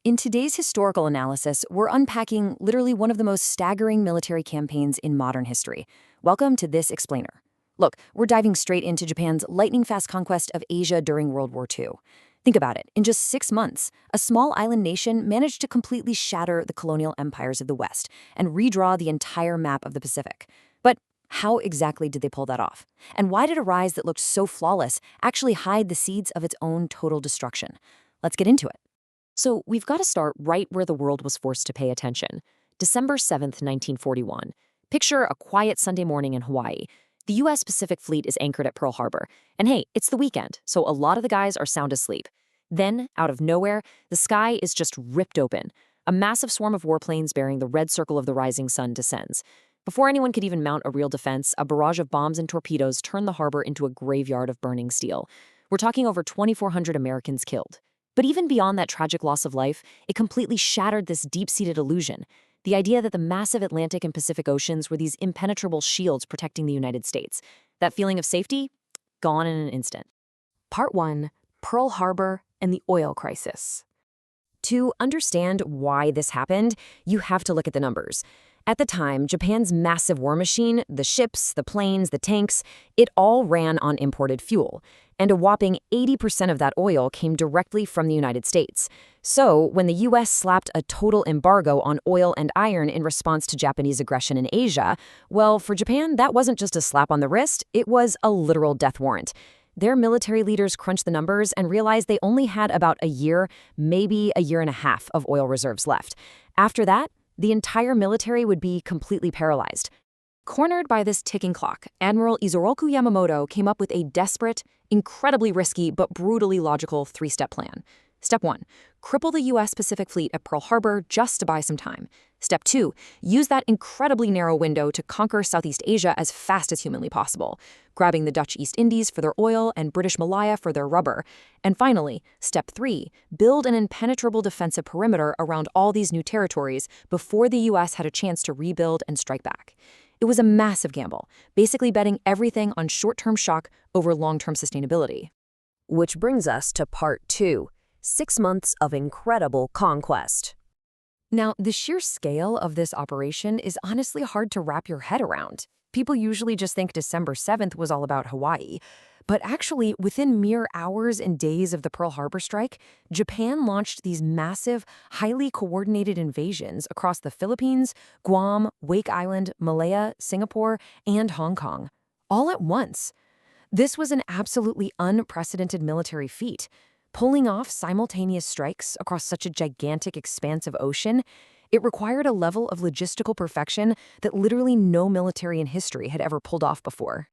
In today's historical analysis, we're unpacking literally one of the most staggering military campaigns in modern history. Welcome to this explainer. Look, we're diving straight into Japan's lightning-fast conquest of Asia during World War II. Think about it. In just 6 months, a small island nation managed to completely shatter the colonial empires of the West and redraw the entire map of the Pacific. But how exactly did they pull that off? And why did a rise that looked so flawless actually hide the seeds of its own total destruction? Let's get into it. So we've got to start right where the world was forced to pay attention. December 7th, 1941. Picture a quiet Sunday morning in Hawaii. The U.S. Pacific Fleet is anchored at Pearl Harbor. And hey, it's the weekend, so a lot of the guys are sound asleep. Then, out of nowhere, the sky is just ripped open. A massive swarm of warplanes bearing the red circle of the rising sun descends. Before anyone could even mount a real defense, a barrage of bombs and torpedoes turned the harbor into a graveyard of burning steel. We're talking over 2,400 Americans killed. But even beyond that tragic loss of life, it completely shattered this deep-seated illusion. The idea that the massive Atlantic and Pacific Oceans were these impenetrable shields protecting the United States. That feeling of safety? Gone in an instant. Part 1. Pearl Harbor and the oil crisis. To understand why this happened, you have to look at the numbers. At the time, Japan's massive war machine, the ships, the planes, the tanks, it all ran on imported fuel. And a whopping 80% of that oil came directly from the United States. So, when the U.S. slapped a total embargo on oil and iron in response to Japanese aggression in Asia, well, for Japan, that wasn't just a slap on the wrist, it was a literal death warrant. Their military leaders crunched the numbers and realized they only had about a year, maybe a year and a half of oil reserves left. After that, the entire military would be completely paralyzed. Cornered by this ticking clock, Admiral Isoroku Yamamoto came up with a desperate, incredibly risky, but brutally logical 3-step plan. Step 1, cripple the U.S. Pacific Fleet at Pearl Harbor just to buy some time. Step 2, use that incredibly narrow window to conquer Southeast Asia as fast as humanly possible, grabbing the Dutch East Indies for their oil and British Malaya for their rubber. And finally, Step 3, build an impenetrable defensive perimeter around all these new territories before the U.S. had a chance to rebuild and strike back. It was a massive gamble, basically betting everything on short-term shock over long-term sustainability. Which brings us to Part 2. 6 months of incredible conquest. Now, the sheer scale of this operation is honestly hard to wrap your head around. People usually just think December 7th was all about Hawaii. But actually, within mere hours and days of the Pearl Harbor strike, Japan launched these massive, highly coordinated invasions across the Philippines, Guam, Wake Island, Malaya, Singapore, and Hong Kong, all at once. This was an absolutely unprecedented military feat. Pulling off simultaneous strikes across such a gigantic expanse of ocean, it required a level of logistical perfection that literally no military in history had ever pulled off before.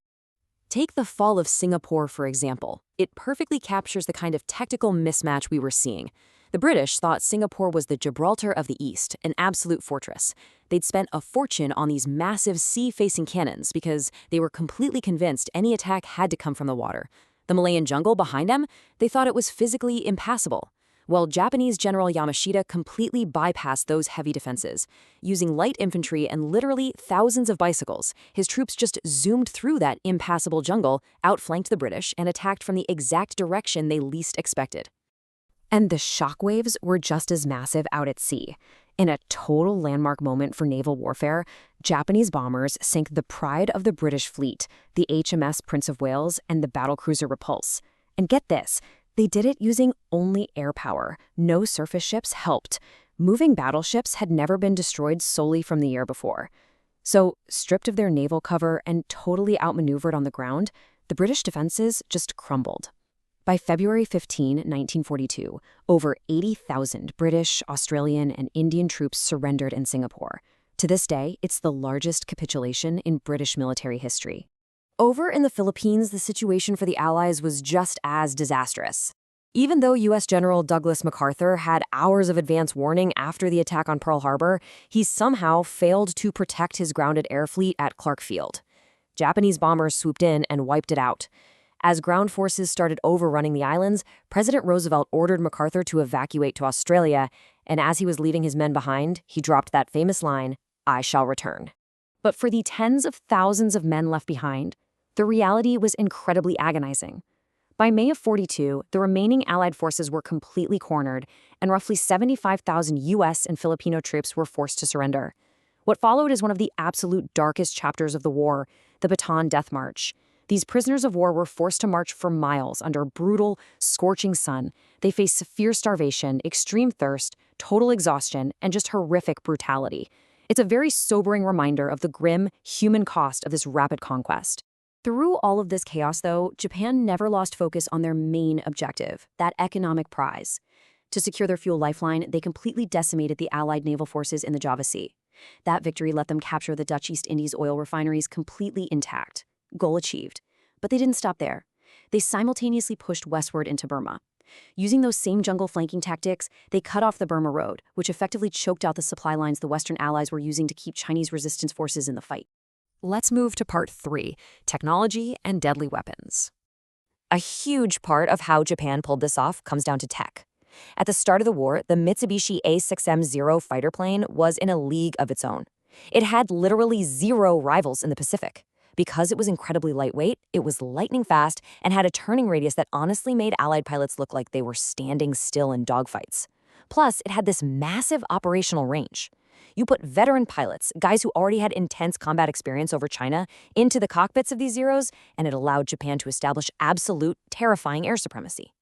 Take the fall of Singapore, for example. It perfectly captures the kind of tactical mismatch we were seeing. The British thought Singapore was the Gibraltar of the East, an absolute fortress. They'd spent a fortune on these massive sea-facing cannons because they were completely convinced any attack had to come from the water. The Malayan jungle behind them, they thought it was physically impassable. Well, Japanese General Yamashita completely bypassed those heavy defenses. Using light infantry and literally thousands of bicycles, his troops just zoomed through that impassable jungle, outflanked the British, and attacked from the exact direction they least expected. And the shockwaves were just as massive out at sea. In a total landmark moment for naval warfare, Japanese bombers sank the pride of the British fleet, the HMS Prince of Wales and the battlecruiser Repulse. And get this, they did it using only air power. No surface ships helped. Moving battleships had never been destroyed solely from the air before. So, stripped of their naval cover and totally outmaneuvered on the ground, the British defenses just crumbled. By February 15, 1942, over 80,000 British, Australian, and Indian troops surrendered in Singapore. To this day, it's the largest capitulation in British military history. Over in the Philippines, the situation for the Allies was just as disastrous. Even though U.S. General Douglas MacArthur had hours of advance warning after the attack on Pearl Harbor, he somehow failed to protect his grounded air fleet at Clark Field. Japanese bombers swooped in and wiped it out. As ground forces started overrunning the islands, President Roosevelt ordered MacArthur to evacuate to Australia, and as he was leaving his men behind, he dropped that famous line, "I shall return." But for the tens of thousands of men left behind, the reality was incredibly agonizing. By May of 42, the remaining Allied forces were completely cornered, and roughly 75,000 U.S. and Filipino troops were forced to surrender. What followed is one of the absolute darkest chapters of the war, the Bataan Death March. These prisoners of war were forced to march for miles under a brutal, scorching sun. They faced severe starvation, extreme thirst, total exhaustion, and just horrific brutality. It's a very sobering reminder of the grim, human cost of this rapid conquest. Through all of this chaos, though, Japan never lost focus on their main objective, that economic prize. To secure their fuel lifeline, they completely decimated the Allied naval forces in the Java Sea. That victory let them capture the Dutch East Indies oil refineries completely intact. Goal achieved. But they didn't stop there. They simultaneously pushed westward into Burma. Using those same jungle flanking tactics, they cut off the Burma Road, which effectively choked out the supply lines the Western allies were using to keep Chinese resistance forces in the fight. Let's move to part 3, technology and deadly weapons. A huge part of how Japan pulled this off comes down to tech. At the start of the war, the Mitsubishi A6M-0 fighter plane was in a league of its own. It had literally zero rivals in the Pacific. Because it was incredibly lightweight, it was lightning fast, and had a turning radius that honestly made Allied pilots look like they were standing still in dogfights. Plus, it had this massive operational range. You put veteran pilots, guys who already had intense combat experience over China, into the cockpits of these Zeros, and it allowed Japan to establish absolute, terrifying air supremacy.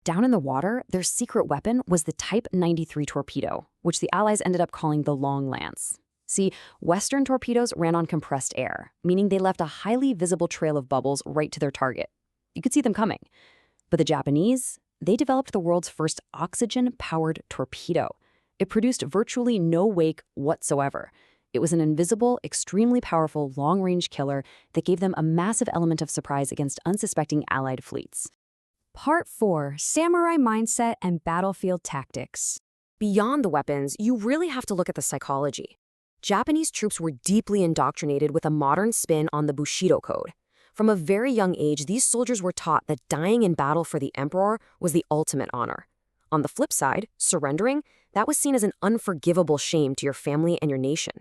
Down in the water, their secret weapon was the Type 93 torpedo, which the Allies ended up calling the Long Lance. See, Western torpedoes ran on compressed air, meaning they left a highly visible trail of bubbles right to their target. You could see them coming. But the Japanese, they developed the world's first oxygen-powered torpedo. It produced virtually no wake whatsoever. It was an invisible, extremely powerful, long-range killer that gave them a massive element of surprise against unsuspecting Allied fleets. Part 4, Samurai Mindset and Battlefield Tactics. Beyond the weapons, you really have to look at the psychology. Japanese troops were deeply indoctrinated with a modern spin on the Bushido Code. From a very young age, these soldiers were taught that dying in battle for the emperor was the ultimate honor. On the flip side, surrendering, that was seen as an unforgivable shame to your family and your nation.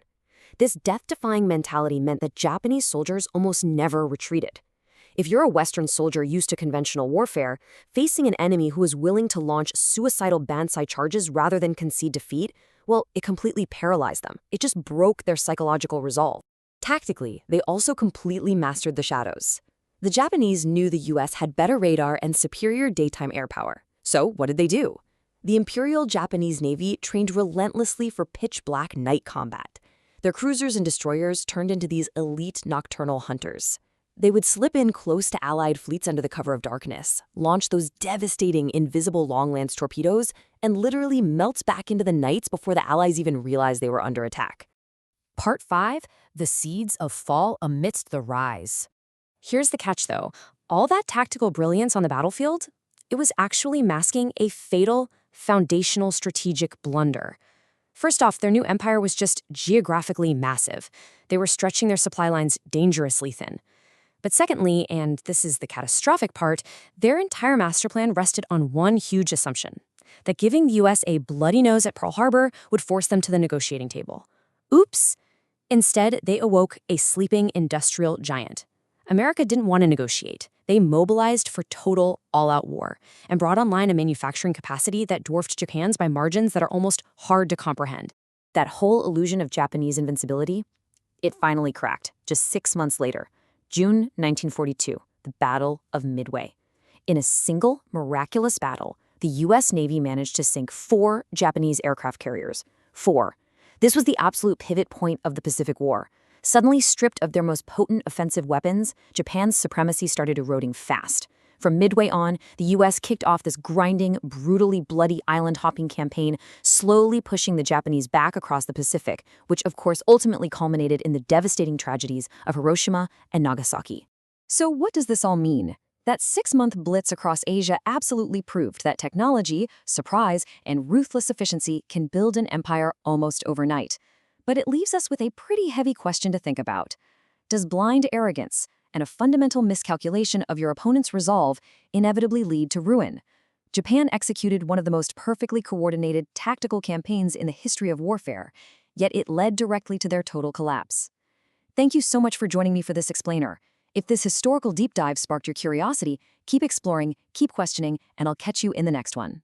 This death-defying mentality meant that Japanese soldiers almost never retreated. If you're a Western soldier used to conventional warfare, facing an enemy who is willing to launch suicidal banzai charges rather than concede defeat, well, it completely paralyzed them. It just broke their psychological resolve. Tactically, they also completely mastered the shadows. The Japanese knew the US had better radar and superior daytime air power. So what did they do? The Imperial Japanese Navy trained relentlessly for pitch-black night combat. Their cruisers and destroyers turned into these elite nocturnal hunters. They would slip in close to Allied fleets under the cover of darkness, launch those devastating invisible long-lance torpedoes, and literally melt back into the nights before the Allies even realized they were under attack. Part 5, the seeds of fall amidst the rise. Here's the catch, though. All that tactical brilliance on the battlefield, it was actually masking a fatal, foundational strategic blunder. First off, their new empire was just geographically massive. They were stretching their supply lines dangerously thin. But secondly, and this is the catastrophic part, their entire master plan rested on one huge assumption, that giving the US a bloody nose at Pearl Harbor would force them to the negotiating table. Oops! Instead, they awoke a sleeping industrial giant. America didn't want to negotiate. They mobilized for total, all-out war and brought online a manufacturing capacity that dwarfed Japan's by margins that are almost hard to comprehend. That whole illusion of Japanese invincibility, it finally cracked just 6 months later. June 1942, the Battle of Midway. In a single, miraculous battle, the U.S. Navy managed to sink 4 Japanese aircraft carriers. 4. This was the absolute pivot point of the Pacific War. Suddenly stripped of their most potent offensive weapons, Japan's supremacy started eroding fast. From Midway on, the U.S. kicked off this grinding, brutally bloody island-hopping campaign, slowly pushing the Japanese back across the Pacific, which of course ultimately culminated in the devastating tragedies of Hiroshima and Nagasaki. So what does this all mean? That 6-month blitz across Asia absolutely proved that technology, surprise, and ruthless efficiency can build an empire almost overnight. But it leaves us with a pretty heavy question to think about. Does blind arrogance and a fundamental miscalculation of your opponent's resolve inevitably lead to ruin? Japan executed one of the most perfectly coordinated tactical campaigns in the history of warfare, yet it led directly to their total collapse. Thank you so much for joining me for this explainer. If this historical deep dive sparked your curiosity, Keep exploring, keep questioning, and I'll catch you in the next one.